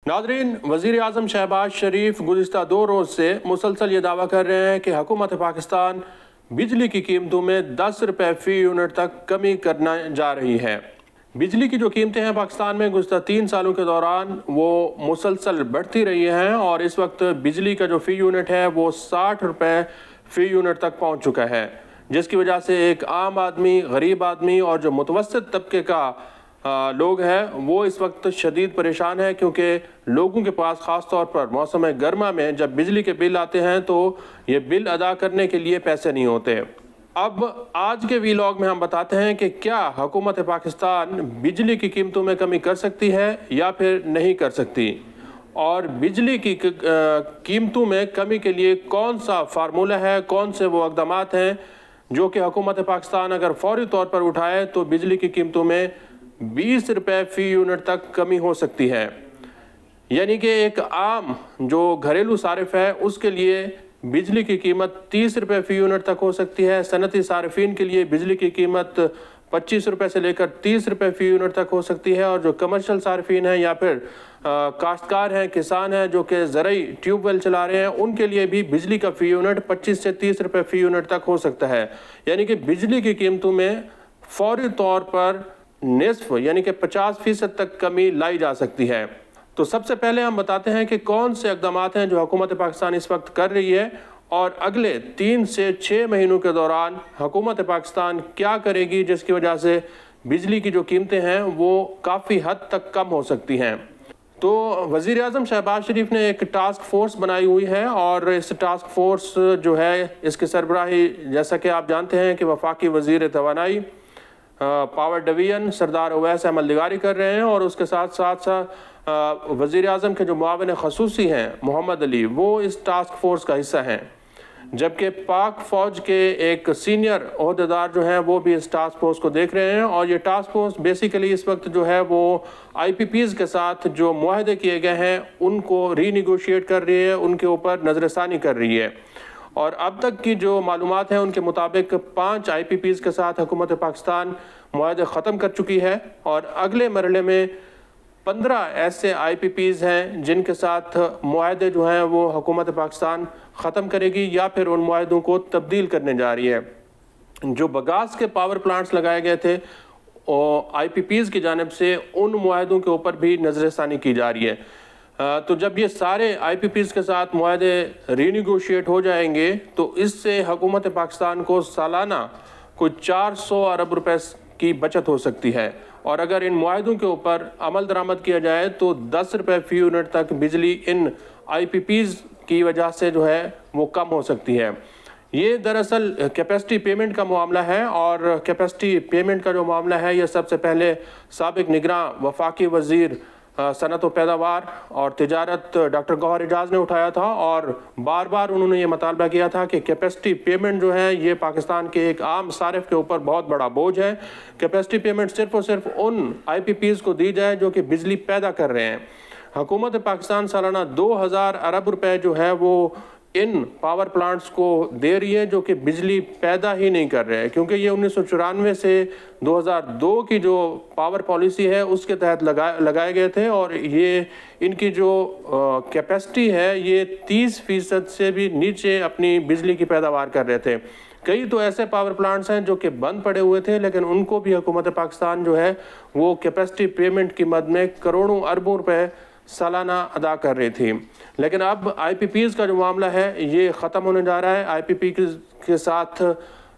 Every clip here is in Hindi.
नाज़रीन, वज़ीर आज़म शहबाज शरीफ गुज़िश्ता 2 रोज़ से मुसलसल ये दावा कर रहे हैं कि हुकूमत पाकिस्तान बिजली की कीमतों में 10 रुपये फ़ी यूनिट तक कमी करने जा रही है। बिजली की जो कीमतें हैं पाकिस्तान में गुज़िश्ता 3 सालों के दौरान वो मुसलसल बढ़ती रही हैं और इस वक्त बिजली का जो फ़ी यूनिट है वो 60 रुपये फ़ी यूनिट तक पहुँच चुका है, जिसकी वजह से एक आम आदमी, गरीब आदमी और जो मुतवस्सित तबके का लोग हैं वो इस वक्त शदीद परेशान है, क्योंकि लोगों के पास ख़ास तौर पर मौसम गर्मा में जब बिजली के बिल आते हैं तो ये बिल अदा करने के लिए पैसे नहीं होते। अब आज के वीलॉग में हम बताते हैं कि क्या हुकूमत पाकिस्तान बिजली की कीमतों में कमी कर सकती है या फिर नहीं कर सकती, और बिजली की कीमतों में कमी के लिए कौन सा फार्मूला है, कौन से वो इक़दामात हैं जो कि हुकूमत पाकिस्तान अगर फौरी तौर पर उठाए तो बिजली की कीमतों में 20 रुपये फ़ी यूनिट तक कमी हो सकती है। यानी कि एक आम जो घरेलू सारिफ है उसके लिए बिजली की कीमत 30 रुपये फ़ी यूनिट तक हो सकती है। सनती सारिफिन के लिए बिजली की कीमत 25 रुपये से लेकर 30 रुपये फ़ी यूनिट तक हो सकती है, और जो कमर्शियल सारिफिन हैं या फिर काश्तकार हैं, किसान हैं जो कि ज़रई ट्यूबवेल चला रहे हैं, उनके लिए भी बिजली का फ़ी यूनिट 25 से 30 रुपये फ़ी यूनिट तक हो सकता है। यानी कि बिजली की कीमतों में फौरी तौर पर निस्फ यानी कि 50% तक कमी लाई जा सकती है। तो सबसे पहले हम बताते हैं कि कौन से इक़दामात हैं जो हुकूमत पाकिस्तान इस वक्त कर रही है और अगले 3 से 6 महीनों के दौरान हुकूमत पाकिस्तान क्या करेगी, जिसकी वजह से बिजली की जो कीमतें हैं वो काफ़ी हद तक कम हो सकती हैं। तो वज़ीर आज़म शहबाज शरीफ ने एक टास्क फोर्स बनाई हुई है और इस टास्क फोर्स जो है इसकी सरबराही, जैसा कि आप जानते हैं कि वफाकी वज़ीर तवानाई पावर डिवीज़न सरदार उवैस अहमद लिगारी कर रहे हैं, और उसके साथ साथ वज़ीर आज़म के जो मुआविन ख़ुसूसी हैं मोहम्मद अली, वो इस टास्क फोर्स का हिस्सा हैं, जबकि पाक फ़ौज के एक सीनियर ओहदेदार जो हैं वो भी इस टास्क फोर्स को देख रहे हैं। और ये टास्क फोर्स बेसिकली इस वक्त जो है वो IPPs के साथ जो मुआहदे किए गए हैं उनको रीनिगोशिएट कर रही है, उनके ऊपर नज़रसानी कर रही है। और अब तक की जो मालूमात हैं उनके मुताबिक 5 IPPs के साथ हुकूमत पाकिस्तान मुआहदे ख़त्म कर चुकी है, और अगले मरहले में 15 ऐसे IPPs हैं जिनके साथ मुआहदे जो हैं वो हुकूमत पाकिस्तान ख़त्म करेगी या फिर उन मुआहदों को तब्दील करने जा रही है। जो बगास के पावर प्लांट्स लगाए गए थे और IPPs की जानिब से उन मुआहदों के ऊपर भी नज़रसानी की जा रही है। तो जब ये सारे IPPs के साथ मुआहदे रीनिगोशिएट हो जाएंगे तो इससे हुकूमत पाकिस्तान को सालाना कोई 400 अरब रुपए की बचत हो सकती है, और अगर इन मुआहदों के ऊपर अमल दरामद किया जाए तो 10 रुपये फ़ी यूनिट तक बिजली इन IPPs की वजह से जो है वो कम हो सकती है। ये दरअसल कैपेसिटी पेमेंट का मामला है, और कैपेसिटी पेमेंट का जो मामला है ये सबसे पहले साबिक निगरां वफाकी वज़ीर सनत व पैदावार और तिजारत डॉक्टर गौहर एजाज ने उठाया था, और बार बार उन्होंने ये मुतालबा किया था कि कैपेसिटी पेमेंट जो है ये पाकिस्तान के एक आम सारिफ के ऊपर बहुत बड़ा बोझ है। कैपेसिटी पेमेंट सिर्फ और सिर्फ उन IPPs को दी जाए जो कि बिजली पैदा कर रहे हैं। हुकूमत पाकिस्तान सालाना 2000 अरब रुपए जो है वो इन पावर प्लांट्स को दे रही है जो कि बिजली पैदा ही नहीं कर रहे हैं, क्योंकि ये 1994 से 2002 की जो पावर पॉलिसी है उसके तहत लगाए गए थे, और ये इनकी जो कैपेसिटी है ये 30% से भी नीचे अपनी बिजली की पैदावार कर रहे थे। कई तो ऐसे पावर प्लांट्स हैं जो कि बंद पड़े हुए थे, लेकिन उनको भी हुकूमत पाकिस्तान जो है वो कैपेसिटी पेमेंट की मद में करोड़ों अरबों रुपए सालाना अदा कर रही थी। लेकिन अब IPPs का जो मामला है ये ख़त्म होने जा रहा है। IPP के साथ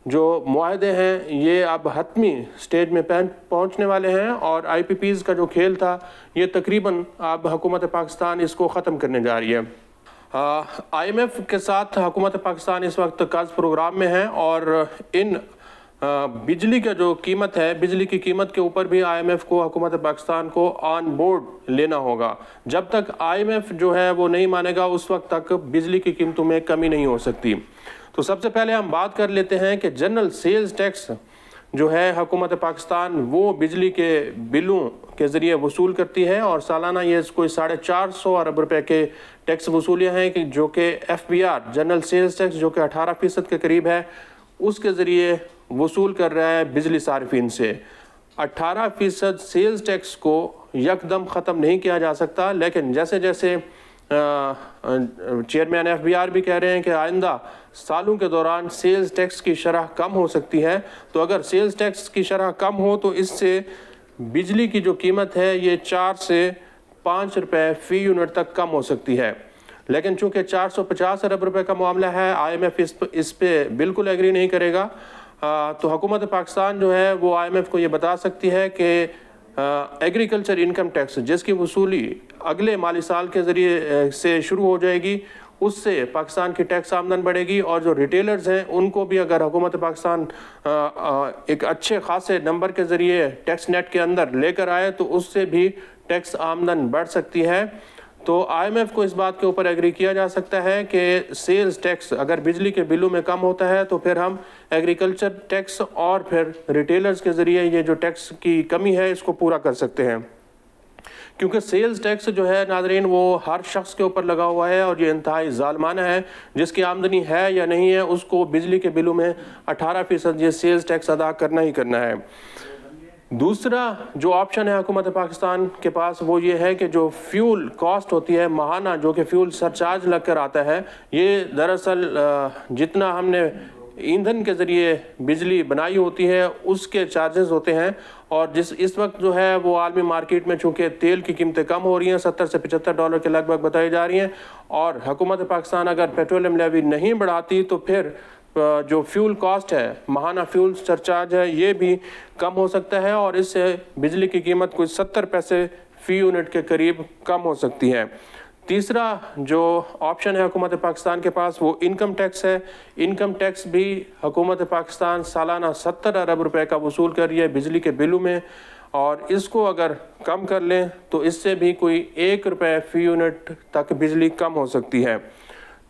जो मुआहदे हैं ये अब हतमी स्टेज में पहुंचने वाले हैं, और IPPs का जो खेल था ये तकरीबन अब हुकूमत पाकिस्तान इसको ख़त्म करने जा रही है। IMF के साथ हुकूमत पाकिस्तान इस वक्त कर्ज प्रोग्राम में है, और इन बिजली का जो कीमत है, बिजली की कीमत के ऊपर भी IMF को हुकूमत पाकिस्तान को ऑन बोर्ड लेना होगा। जब तक IMF जो है वो नहीं मानेगा उस वक्त तक बिजली की कीमतों में कमी नहीं हो सकती। तो सबसे पहले हम बात कर लेते हैं कि जनरल सेल्स टैक्स जो है हुकूमत पाकिस्तान वो बिजली के बिलों के ज़रिए वसूल करती है, और सालाना ये कोई 450 अरब रुपए के टैक्स वसूलियाँ हैं कि जो कि FBR जनरल सेल्स टैक्स जो कि 18% के करीब है उसके ज़रिए वसूल कर रहा है बिजली सार्फिन से। 18% सेल्स टैक्स को यकदम ख़त्म नहीं किया जा सकता, लेकिन जैसे जैसे चेयरमैन FBR भी कह रहे हैं कि आइंदा सालों के दौरान सेल्स टैक्स की शरह कम हो सकती है। तो अगर सेल्स टैक्स की शरह कम हो तो इससे बिजली की जो कीमत है ये 4 से 5 रुपए फ़ी यूनिट तक कम हो सकती है। लेकिन चूँकि 450 अरब रुपए का मामला है, IMF इस पे बिल्कुल एग्री नहीं करेगा। तो हुकूमत पाकिस्तान जो है वो IMF को ये बता सकती है कि एग्रीकल्चर इनकम टैक्स जिसकी वसूली अगले माली साल के ज़रिए से शुरू हो जाएगी, उससे पाकिस्तान की टैक्स आमदन बढ़ेगी और जो रिटेलर्स हैं उनको भी अगर हुकूमत पाकिस्तान एक अच्छे खासे नंबर के ज़रिए टैक्स नेट के अंदर लेकर आए तो उससे भी टैक्स आमदन बढ़ सकती है। तो IMF को इस बात के ऊपर एग्री किया जा सकता है कि सेल्स टैक्स अगर बिजली के बिलों में कम होता है तो फिर हम एग्रीकल्चर टैक्स और फिर रिटेलर्स के ज़रिए ये जो टैक्स की कमी है इसको पूरा कर सकते हैं। क्योंकि सेल्स टैक्स जो है नाज़रीन वो हर शख्स के ऊपर लगा हुआ है और ये इंतहाई ज़ालिमाना है। जिसकी आमदनी है या नहीं है उसको बिजली के बिलों में 18% ये सेल्स टैक्स अदा करना ही करना है। दूसरा जो ऑप्शन है हुकूमत पाकिस्तान के पास वो ये है कि जो फ्यूल कॉस्ट होती है माहाना, जो कि फ्यूल सरचार्ज लग कर आता है, ये दरअसल जितना हमने ईंधन के ज़रिए बिजली बनाई होती है उसके चार्जेस होते हैं। और इस वक्त जो है वो आलमी मार्केट में चूँकि तेल की कीमतें कम हो रही हैं, 70 से 75 डॉलर के लगभग बताई जा रही हैं, और हुकूमत पाकिस्तान अगर पेट्रोलियम लेवी नहीं बढ़ाती तो फिर जो फ्यूल कॉस्ट है, माहाना फ्यूल सरचार्ज है, ये भी कम हो सकता है और इससे बिजली की कीमत कुछ 70 पैसे फ़ी यूनिट के करीब कम हो सकती है। तीसरा जो ऑप्शन है हुकूमत पाकिस्तान के पास वो इनकम टैक्स है। इनकम टैक्स भी हुकूमत पाकिस्तान सालाना 70 अरब रुपए का वसूल कर रही है बिजली के बिलों में, और इसको अगर कम कर लें तो इससे भी कोई 1 रुपये फ़ी यूनिट तक बिजली कम हो सकती है।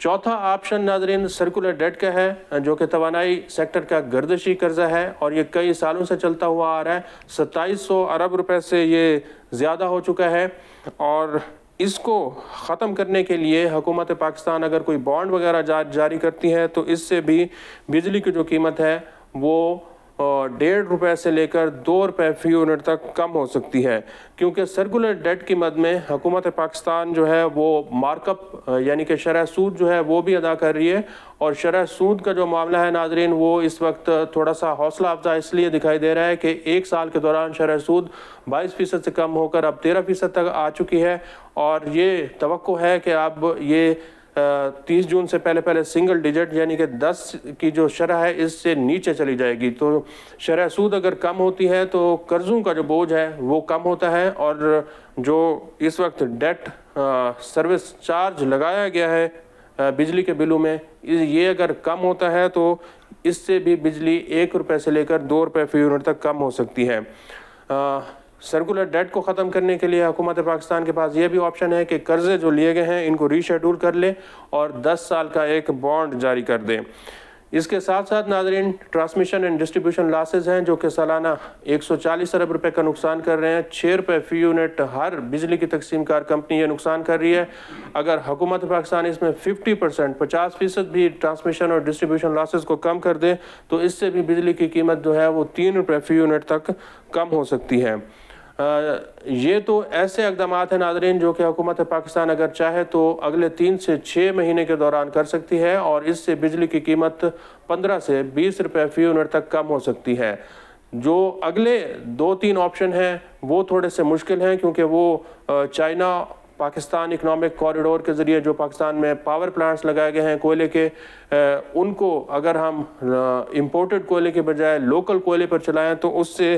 चौथा ऑप्शन नाज़रीन सर्कुलर डेट का है, जो कि तवानाई सेक्टर का गर्दिशी कर्जा है और ये कई सालों से चलता हुआ आ रहा है। 2700 अरब रुपए से ये ज़्यादा हो चुका है और इसको ख़त्म करने के लिए हुकूमत पाकिस्तान अगर कोई बॉन्ड वगैरह जारी करती है तो इससे भी बिजली की जो कीमत है वो 1.5 रुपये से लेकर 2 रुपये फ़ी यूनिट तक कम हो सकती है। क्योंकि सर्कुलर डेट की मद में हुकूमत पाकिस्तान जो है वो मार्कअप यानी कि शरह सूद जो है वो भी अदा कर रही है, और शरह सूद का जो मामला है नाजरीन वो इस वक्त थोड़ा सा हौसला अफजा इसलिए दिखाई दे रहा है कि 1 साल के दौरान शरह सूद 22% से कम होकर अब 13% तक आ चुकी है, और ये तवक्को है कि अब ये 30 जून से पहले सिंगल डिजिट यानी कि 10 की जो शरह है इससे नीचे चली जाएगी। तो शरह सूद अगर कम होती है तो कर्ज़ों का जो बोझ है वो कम होता है, और जो इस वक्त डेट सर्विस चार्ज लगाया गया है बिजली के बिलों में, ये अगर कम होता है तो इससे भी बिजली 1 रुपये से लेकर 2 रुपये फ़ी यूनिट तक कम हो सकती है। सर्कुलर डेट को ख़त्म करने के लिए हुकूमत पाकिस्तान के पास ये भी ऑप्शन है कि कर्ज़े जो लिए गए हैं इनको रीशेड्यूल कर ले और 10 साल का एक बॉन्ड जारी कर दें। इसके साथ साथ नाज़रीन ट्रांसमिशन एंड डिस्ट्रीब्यूशन लॉसेस हैं जो कि सालाना 140 अरब रुपए का नुकसान कर रहे हैं। 6 रुपये फ़ी यूनिट हर बिजली की तकसीम कार कंपनी ये नुकसान कर रही है। अगर हुकूमत पाकिस्तान इसमें 50% भी ट्रांसमिशन और डिस्ट्रीब्यूशन लॉसेस को कम कर दे तो इससे भी बिजली की कीमत जो है वो 3 रुपये फ़ी यूनिट तक कम हो सकती है। ये तो ऐसे इक़दाम हैं नाज़रीन जो कि हुकूमत पाकिस्तान अगर चाहे तो अगले 3 से 6 महीने के दौरान कर सकती है, और इससे बिजली की कीमत 15 से 20 रुपये फ़ी यूनिट तक कम हो सकती है। जो अगले 2-3 ऑप्शन हैं वो थोड़े से मुश्किल हैं, क्योंकि वो चाइना पाकिस्तान इकनॉमिक कॉरिडोर के ज़रिए जो पाकिस्तान में पावर प्लांट्स लगाए गए हैं कोयले के, उनको अगर हम इंपोर्टेड कोयले के बजाय लोकल कोयले पर चलाएं तो उससे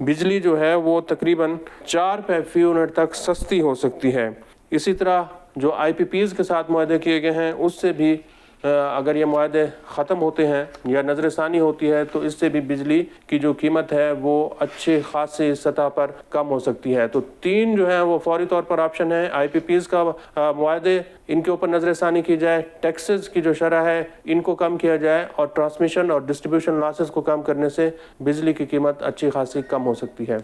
बिजली जो है वो तकरीबन 4 रुपये फ़ी यूनिट तक सस्ती हो सकती है। इसी तरह जो IPPs के साथ मुआहदे किए गए हैं उससे भी अगर ये मुआहदे ख़त्म होते हैं या नज़रसानी होती है तो इससे भी बिजली की जो कीमत है वो अच्छे खासी सतह पर कम हो सकती है। तो 3 जो है वो फौरी तौर पर ऑप्शन है, IPPs का मुआहदे इनके ऊपर नज़रसानी की जाए, टैक्सेस की जो शरह है इनको कम किया जाए, और ट्रांसमिशन और डिस्ट्रीब्यूशन लॉसेस को कम करने से बिजली की कीमत अच्छी खासी कम हो सकती है।